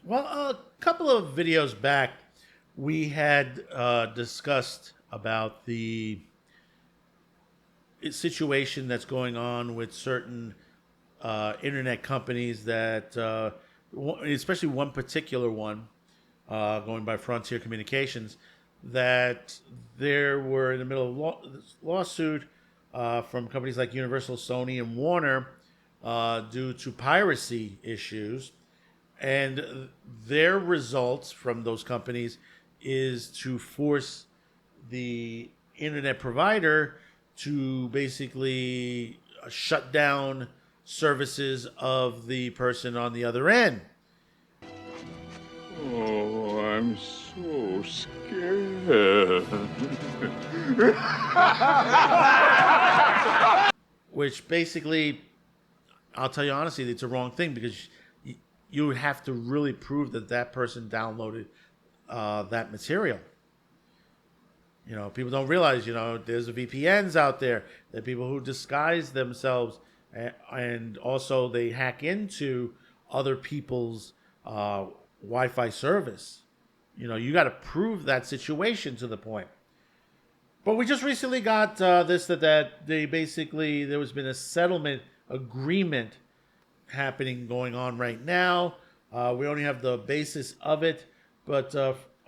Well, a couple of videos back, we had discussed about the situation that's going on with certain internet companies that, especially one particular one, going by Frontier Communications, that there were in the middle of lawsuit from companies like Universal, Sony, and Warner due to piracy issues. And their results from those companies is to force the internet provider to basically shut down services of the person on the other end. Oh, I'm so scared. Which basically, I'll tell you honestly, it's a wrong thing because you would have to really prove that that person downloaded that material. You know, people don't realize, there's VPNs out there. There are people who disguise themselves and also they hack into other people's Wi-Fi service. You got to prove that situation to the point. But we just recently got that they basically, there has been a settlement agreement going on right now. We only have the basis of it, but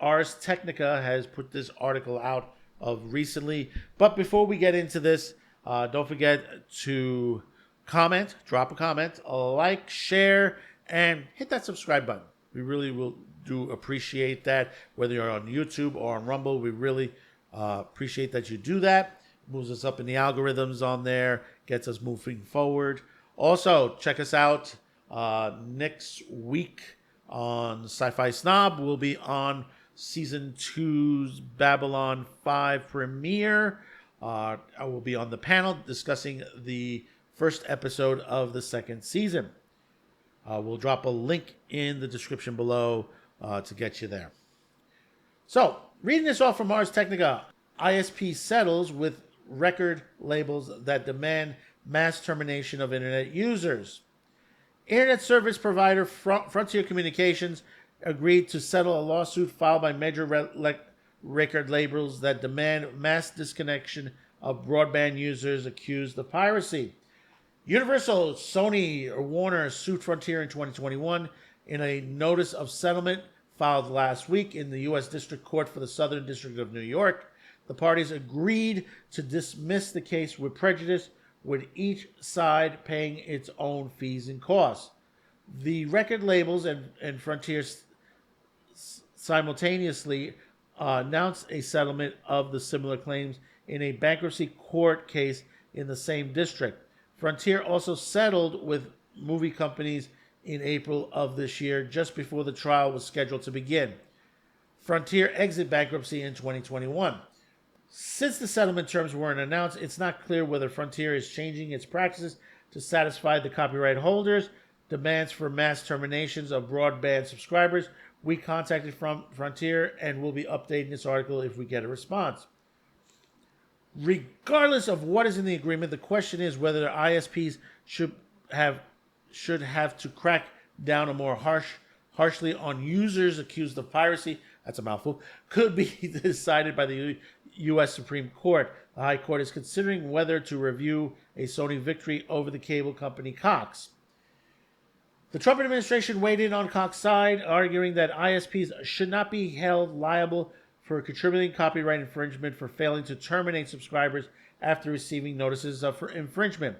Ars Technica has put this article out of recently. But before we get into this, don't forget to drop a comment, a like, share, and hit that subscribe button. We really do appreciate that. Whether you're on YouTube or on Rumble, we really appreciate that you do that. Moves us up in the algorithms on there, gets us moving forward. Also, check us out next week on SCIFI SNOB. We'll be on Season 2's Babylon 5 premiere. I will be on the panel discussing the first episode of the second season. We'll drop a link in the description below to get you there. So, reading this off from Ars Technica, ISP settles with record labels that demand mass termination of internet users. Internet service provider Frontier Communications agreed to settle a lawsuit filed by major record labels that demand mass disconnection of broadband users accused of piracy. Universal, Sony, or Warner sued Frontier in 2021 in a notice of settlement filed last week in the U.S. District Court for the Southern District of New York. The parties agreed to dismiss the case with prejudice, with each side paying its own fees and costs. The record labels and Frontier simultaneously announced a settlement of the similar claims in a bankruptcy court case in the same district. Frontier also settled with movie companies in April of this year, just before the trial was scheduled to begin. Frontier exited bankruptcy in 2021. Since the settlement terms weren't announced, it's not clear whether Frontier is changing its practices to satisfy the copyright holders' demands for mass terminations of broadband subscribers. We contacted Frontier and will be updating this article if we get a response. Regardless of what is in the agreement, the question is whether the ISPs should have to crack down more harshly on users accused of piracy. That's a mouthful. Could be decided by the U.S. Supreme Court. The High Court is considering whether to review a Sony victory over the cable company Cox. The Trump administration weighed in on Cox's side, arguing that ISPs should not be held liable for contributing copyright infringement for failing to terminate subscribers after receiving notices of infringement.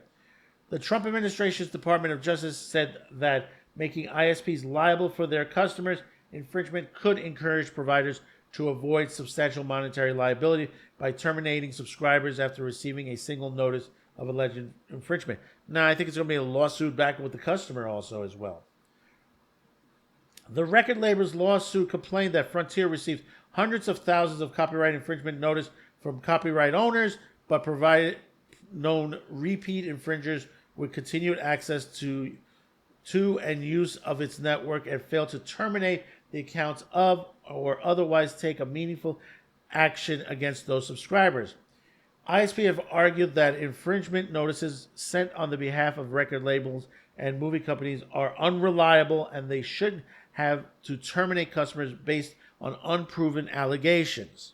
The Trump administration's Department of Justice said that making ISPs liable for their customers' infringement could encourage providers to avoid substantial monetary liability by terminating subscribers after receiving a single notice of alleged infringement. Now, I think it's going to be a lawsuit back with the customer also as well. The record label's lawsuit complained that Frontier received hundreds of thousands of copyright infringement notice from copyright owners, but provided known repeat infringers with continued access to and use of its network and failed to terminate the accounts of or otherwise take a meaningful action against those subscribers. ISP have argued that infringement notices sent on the behalf of record labels and movie companies are unreliable and they should have to terminate customers based on unproven allegations.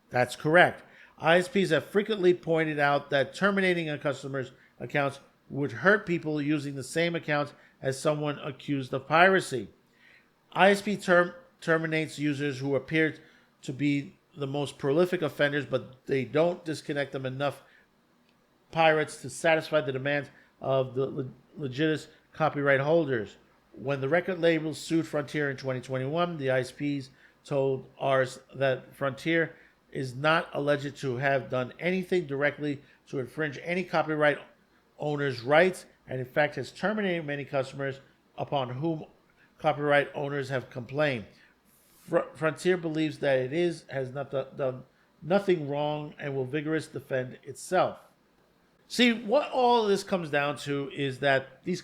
That's correct. ISPs have frequently pointed out that terminating a customer's accounts would hurt people using the same accounts as someone accused of piracy. ISP terminates users who appear to be the most prolific offenders, but they don't disconnect them enough pirates to satisfy the demands of the legitimate copyright holders. When the record label sued Frontier in 2021, the ISPs told ours that Frontier is not alleged to have done anything directly to infringe any copyright owner's rights, and in fact has terminated many customers upon whom copyright owners have complained. Frontier believes that it has not done nothing wrong and will vigorously defend itself. See, what all of this comes down to is that these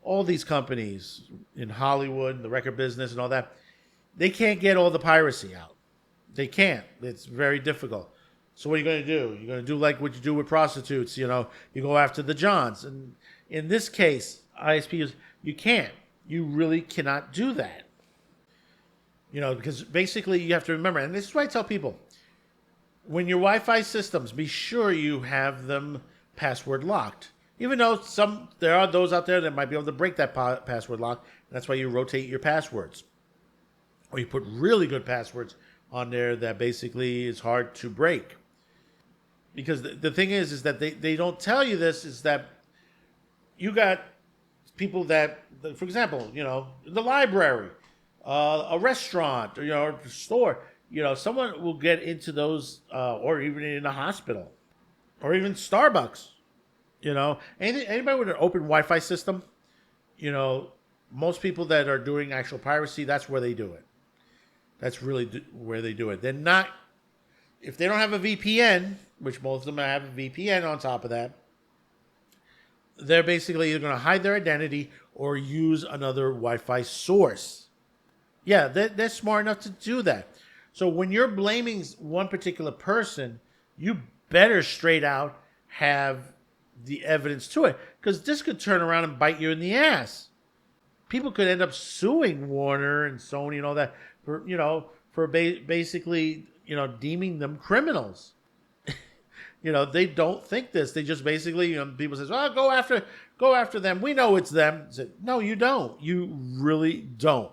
all these companies in Hollywood, the record business and all that, they can't get all the piracy out. They can't. It's very difficult. So what are you going to do? You're going to do like what you do with prostitutes. You go after the Johns. And in this case, ISPs, you can't. You really cannot do that. Because basically you have to remember, and this is why I tell people, when your Wi-Fi systems, be sure you have them password locked. Even though there are those out there that might be able to break that password lock. That's why you rotate your passwords. Or you put really good passwords on there that basically is hard to break. Because the thing is that they don't tell you this, is that you got people that, for example, the library, a restaurant, or a store, someone will get into those, or even in a hospital, or even Starbucks, anybody with an open Wi-Fi system, most people that are doing actual piracy, that's where they do it. That's really where they do it. They're not, if they don't have a VPN, which most of them have a VPN on top of that, they're basically either going to hide their identity or use another Wi-Fi source. Yeah, they're smart enough to do that. So when you're blaming one particular person, you better straight out have the evidence to it, because this could turn around and bite you in the ass. People could end up suing Warner and Sony and all that for basically deeming them criminals. They don't think this. They just basically people says, "Oh, go after them. We know it's them." Say, no, you don't. You really don't.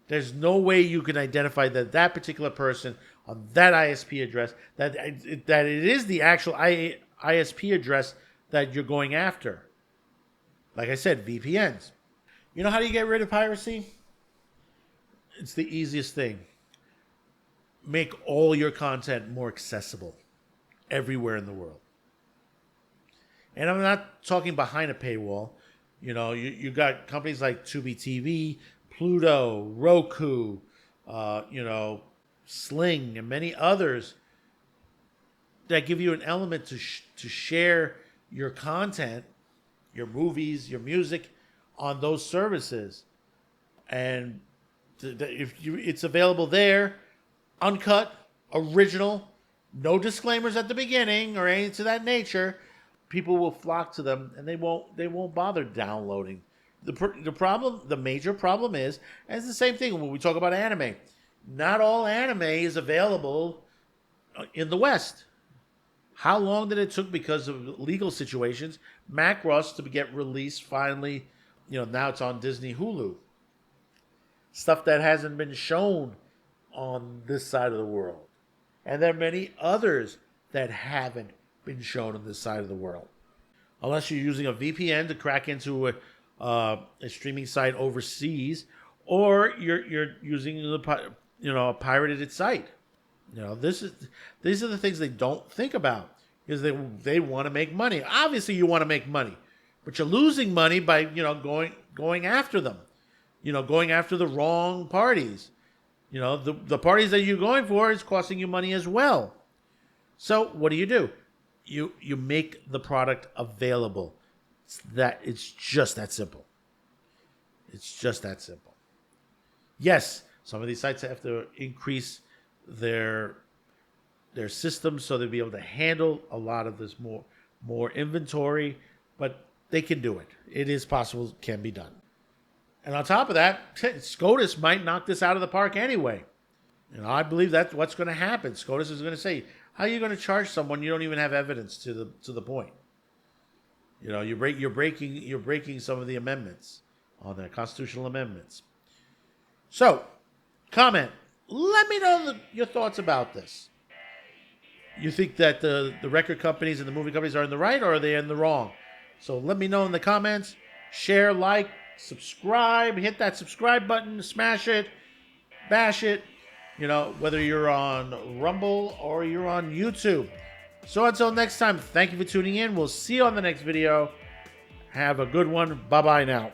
There's no way you can identify that particular person on that ISP address, that it is the actual ISP address that you're going after. Like I said, VPNs. How do you get rid of piracy? It's the easiest thing. Make all your content more accessible everywhere in the world. And I'm not talking behind a paywall. You got companies like Tubi TV, Pluto, Roku, Sling, and many others that give you an element to share your content, your movies, your music on those services. And it's available there, uncut, original, no disclaimers at the beginning or anything to that nature. People will flock to them, and they won't bother downloading. The major problem is, and it's the same thing when we talk about anime. Not all anime is available in the West. How long did it took because of legal situations, Macross to get released finally? Now it's on Disney Hulu. Stuff that hasn't been shown on this side of the world. And there are many others that haven't been shown on this side of the world. Unless you're using a VPN to crack into a streaming site overseas, or you're using a pirated site. These are the things they don't think about, because they want to make money. Obviously, you want to make money, but you're losing money by going after them. Going after the wrong parties. The parties that you're going for is costing you money as well. So what do? You make the product available. It's just that simple. It's just that simple. Yes, some of these sites have to increase their systems so they'll be able to handle a lot of this more inventory, but they can do it. It is possible, can be done. And on top of that, SCOTUS might knock this out of the park anyway. And I believe that's what's going to happen. SCOTUS is going to say, how are you going to charge someone you don't even have evidence to the point? You know, you're breaking some of the amendments on the constitutional amendments. So, comment. Let me know your thoughts about this. You think that the record companies and the movie companies are in the right, or are they in the wrong? So let me know in the comments. Share, like, subscribe. Hit that subscribe button. Smash it. Bash it. You know, whether you're on Rumble or you're on YouTube. So until next time, thank you for tuning in. We'll see you on the next video. Have a good one. Bye-bye now.